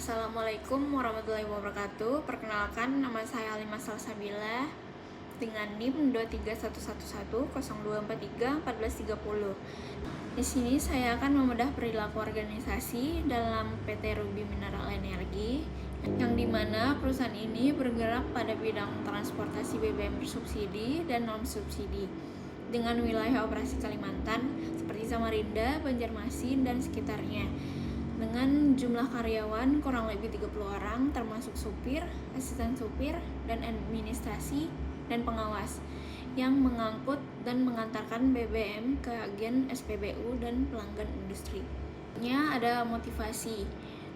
Assalamualaikum warahmatullahi wabarakatuh. Perkenalkan, nama saya Halimah Salsabila dengan NIM 2311102431430. Di sini saya akan membedah perilaku organisasi dalam PT Ruby Mineral Energi, yang dimana perusahaan ini bergerak pada bidang transportasi BBM bersubsidi dan non subsidi dengan wilayah operasi Kalimantan seperti Samarinda, Banjarmasin, dan sekitarnya, dengan jumlah karyawan kurang lebih 30 orang termasuk supir, asisten supir, dan administrasi dan pengawas yang mengangkut dan mengantarkan BBM ke agen SPBU dan pelanggan industri. Ada motivasi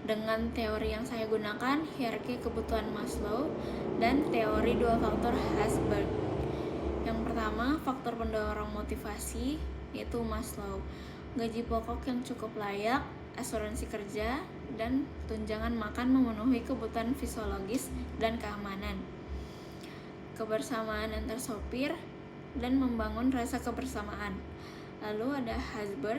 dengan teori yang saya gunakan, hierarki kebutuhan Maslow dan teori dua faktor Herzberg. Yang pertama, faktor pendorong motivasi yaitu Maslow, gaji pokok yang cukup layak, asuransi kerja, dan tunjangan makan memenuhi kebutuhan fisiologis dan keamanan, kebersamaan antar sopir, dan membangun rasa kebersamaan. Lalu ada Herzberg,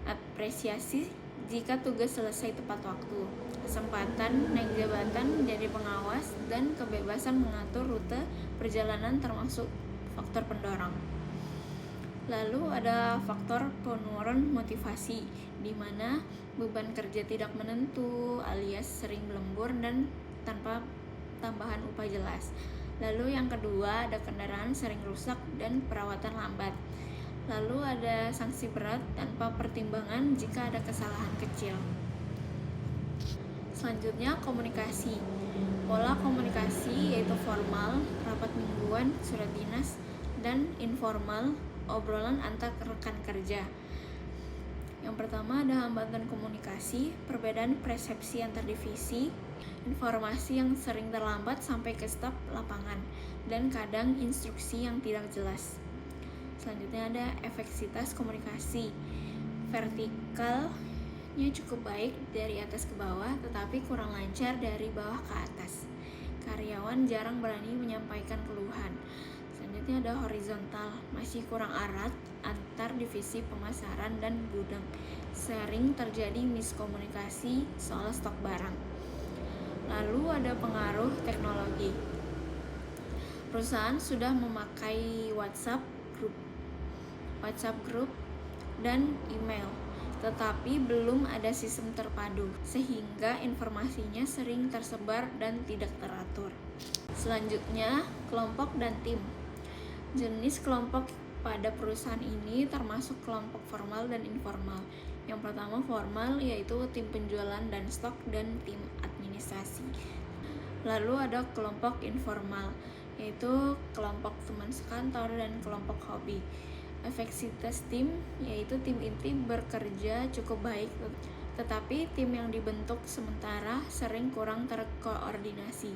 apresiasi jika tugas selesai tepat waktu, kesempatan naik jabatan jadi pengawas, dan kebebasan mengatur rute perjalanan termasuk faktor pendorong. Lalu ada faktor penurun motivasi, di mana beban kerja tidak menentu alias sering lembur dan tanpa tambahan upah jelas. Lalu yang kedua ada kendaraan sering rusak dan perawatan lambat. Lalu ada sanksi berat tanpa pertimbangan jika ada kesalahan kecil. Selanjutnya komunikasi. Pola komunikasi yaitu formal, rapat mingguan, surat dinas, dan informal, obrolan antar rekan kerja. Yang pertama ada hambatan komunikasi, perbedaan persepsi antar divisi, informasi yang sering terlambat sampai ke staf lapangan, dan kadang instruksi yang tidak jelas. Selanjutnya ada efektivitas komunikasi, vertikalnya cukup baik dari atas ke bawah tetapi kurang lancar dari bawah ke atas. Karyawan jarang berani menyampaikan keluhan. Selanjutnya ada horizontal, masih kurang erat antar divisi pemasaran dan gudang. Sering terjadi miskomunikasi soal stok barang. Lalu ada pengaruh teknologi. Perusahaan sudah memakai WhatsApp group dan email, tetapi belum ada sistem terpadu sehingga informasinya sering tersebar dan tidak teratur. Selanjutnya, kelompok dan tim. Jenis kelompok pada perusahaan ini termasuk kelompok formal dan informal. Yang pertama formal yaitu tim penjualan dan stok dan tim administrasi. Lalu ada kelompok informal yaitu kelompok teman sekantor dan kelompok hobi. Efektivitas tim yaitu tim inti bekerja cukup baik, tetapi tim yang dibentuk sementara sering kurang terkoordinasi.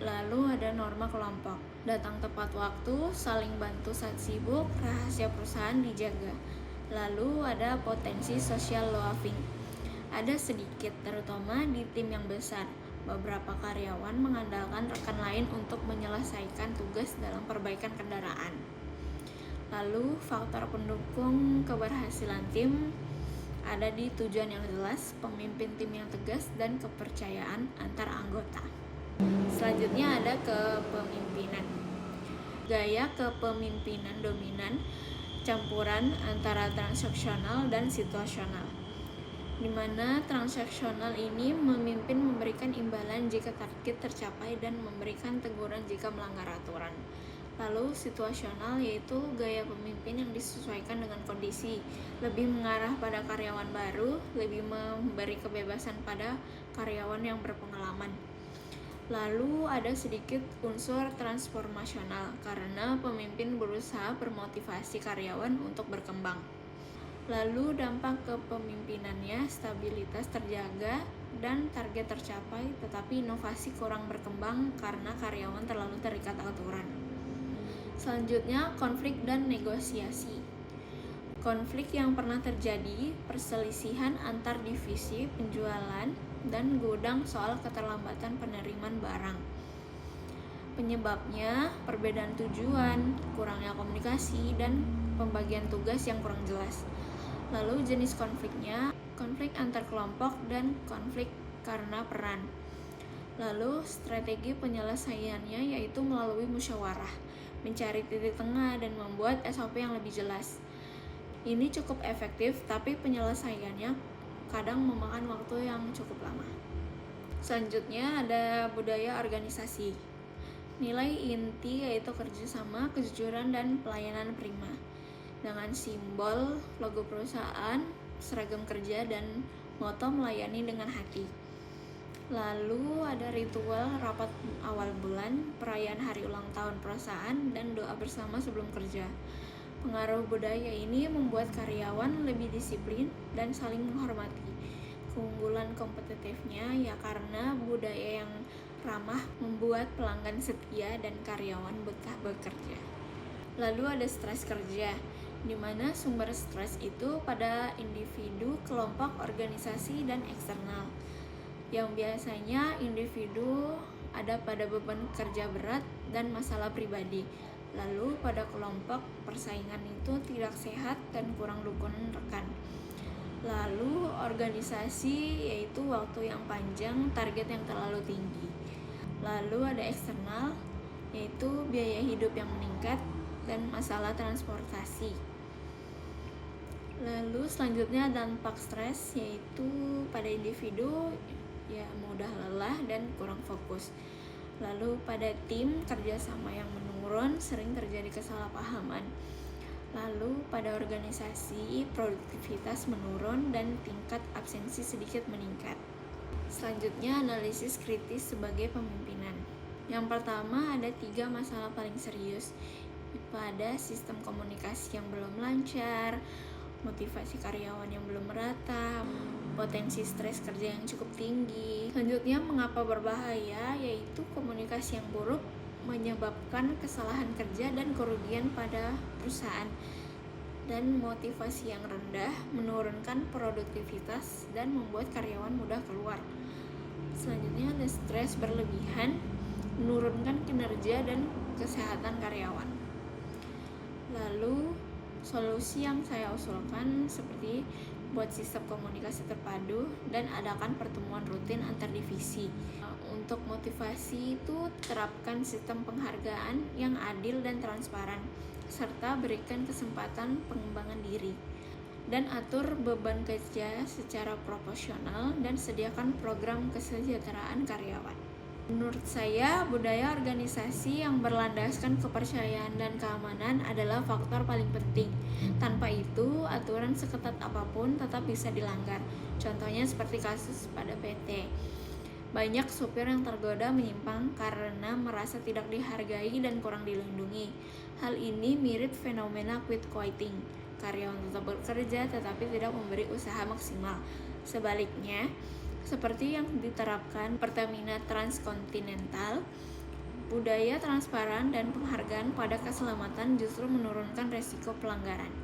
Lalu ada norma kelompok. Datang tepat waktu, saling bantu saat sibuk, rahasia perusahaan dijaga. Lalu ada potensi social loafing. Ada sedikit, terutama di tim yang besar. Beberapa karyawan mengandalkan rekan lain untuk menyelesaikan tugas dalam perbaikan kendaraan. Lalu faktor pendukung keberhasilan tim ada di tujuan yang jelas, pemimpin tim yang tegas, dan kepercayaan antar anggota. Selanjutnya ada kepemimpinan. Gaya kepemimpinan dominan, campuran antara transaksional dan situasional, di mana transaksional ini memimpin memberikan imbalan jika target tercapai dan memberikan teguran jika melanggar aturan. Lalu situasional yaitu gaya pemimpin yang disesuaikan dengan kondisi, lebih mengarah pada karyawan baru, lebih memberi kebebasan pada karyawan yang berpengalaman. Lalu ada sedikit unsur transformasional karena pemimpin berusaha bermotivasi karyawan untuk berkembang. Lalu dampak kepemimpinannya, stabilitas terjaga dan target tercapai, tetapi inovasi kurang berkembang karena karyawan terlalu terikat aturan. Selanjutnya konflik dan negosiasi. Konflik yang pernah terjadi, perselisihan antar divisi penjualan dan gudang soal keterlambatan penerimaan barang. Penyebabnya perbedaan tujuan, kurangnya komunikasi, dan pembagian tugas yang kurang jelas. Lalu jenis konfliknya, konflik antar kelompok, dan konflik karena peran. Lalu strategi penyelesaiannya yaitu melalui musyawarah, mencari titik tengah, dan membuat SOP yang lebih jelas. Ini cukup efektif, tapi penyelesaiannya kadang memakan waktu yang cukup lama. Selanjutnya ada budaya organisasi. Nilai inti yaitu kerjasama, kejujuran, dan pelayanan prima. Dengan simbol, logo perusahaan, seragam kerja, dan moto melayani dengan hati. Lalu ada ritual rapat awal bulan, perayaan hari ulang tahun perusahaan, dan doa bersama sebelum kerja. Pengaruh budaya ini membuat karyawan lebih disiplin dan saling menghormati. Keunggulan kompetitifnya ya karena budaya yang ramah membuat pelanggan setia dan karyawan betah bekerja. Lalu ada stres kerja, di mana sumber stres itu pada individu, kelompok, organisasi, dan eksternal. Yang biasanya individu ada pada beban kerja berat dan masalah pribadi. Lalu pada kelompok, persaingan itu tidak sehat dan kurang dukungan rekan. Lalu organisasi yaitu waktu yang panjang, target yang terlalu tinggi. Lalu ada eksternal, yaitu biaya hidup yang meningkat dan masalah transportasi. Lalu selanjutnya dampak stres, yaitu pada individu ya mudah lelah dan kurang fokus. Lalu pada tim, kerjasama yang menurun, sering terjadi kesalahpahaman. Lalu pada organisasi, produktivitas menurun dan tingkat absensi sedikit meningkat. Selanjutnya analisis kritis sebagai pemimpinan. Yang pertama ada 3 masalah paling serius pada sistem komunikasi yang belum lancar, motivasi karyawan yang belum merata, potensi stres kerja yang cukup tinggi. Selanjutnya mengapa berbahaya, yaitu komunikasi yang buruk menyebabkan kesalahan kerja dan kerugian pada perusahaan, dan motivasi yang rendah menurunkan produktivitas dan membuat karyawan mudah keluar. Selanjutnya ada stres berlebihan menurunkan kinerja dan kesehatan karyawan. Lalu solusi yang saya usulkan seperti buat sistem komunikasi terpadu dan adakan pertemuan rutin antar divisi. Untuk motivasi itu terapkan sistem penghargaan yang adil dan transparan, serta berikan kesempatan pengembangan diri. Dan atur beban kerja secara proporsional dan sediakan program kesejahteraan karyawan. Menurut saya, budaya organisasi yang berlandaskan kepercayaan dan keamanan adalah faktor paling penting. Tanpa itu, aturan seketat apapun tetap bisa dilanggar. Contohnya seperti kasus pada PT. Banyak supir yang tergoda menyimpang karena merasa tidak dihargai dan kurang dilindungi. Hal ini mirip fenomena quit quitting. Karyawan tetap bekerja tetapi tidak memberi usaha maksimal. Sebaliknya, seperti yang diterapkan Pertamina Transkontinental, budaya transparan dan penghargaan pada keselamatan justru menurunkan resiko pelanggaran.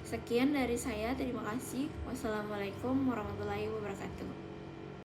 Sekian dari saya, terima kasih. Wassalamualaikum warahmatullahi wabarakatuh.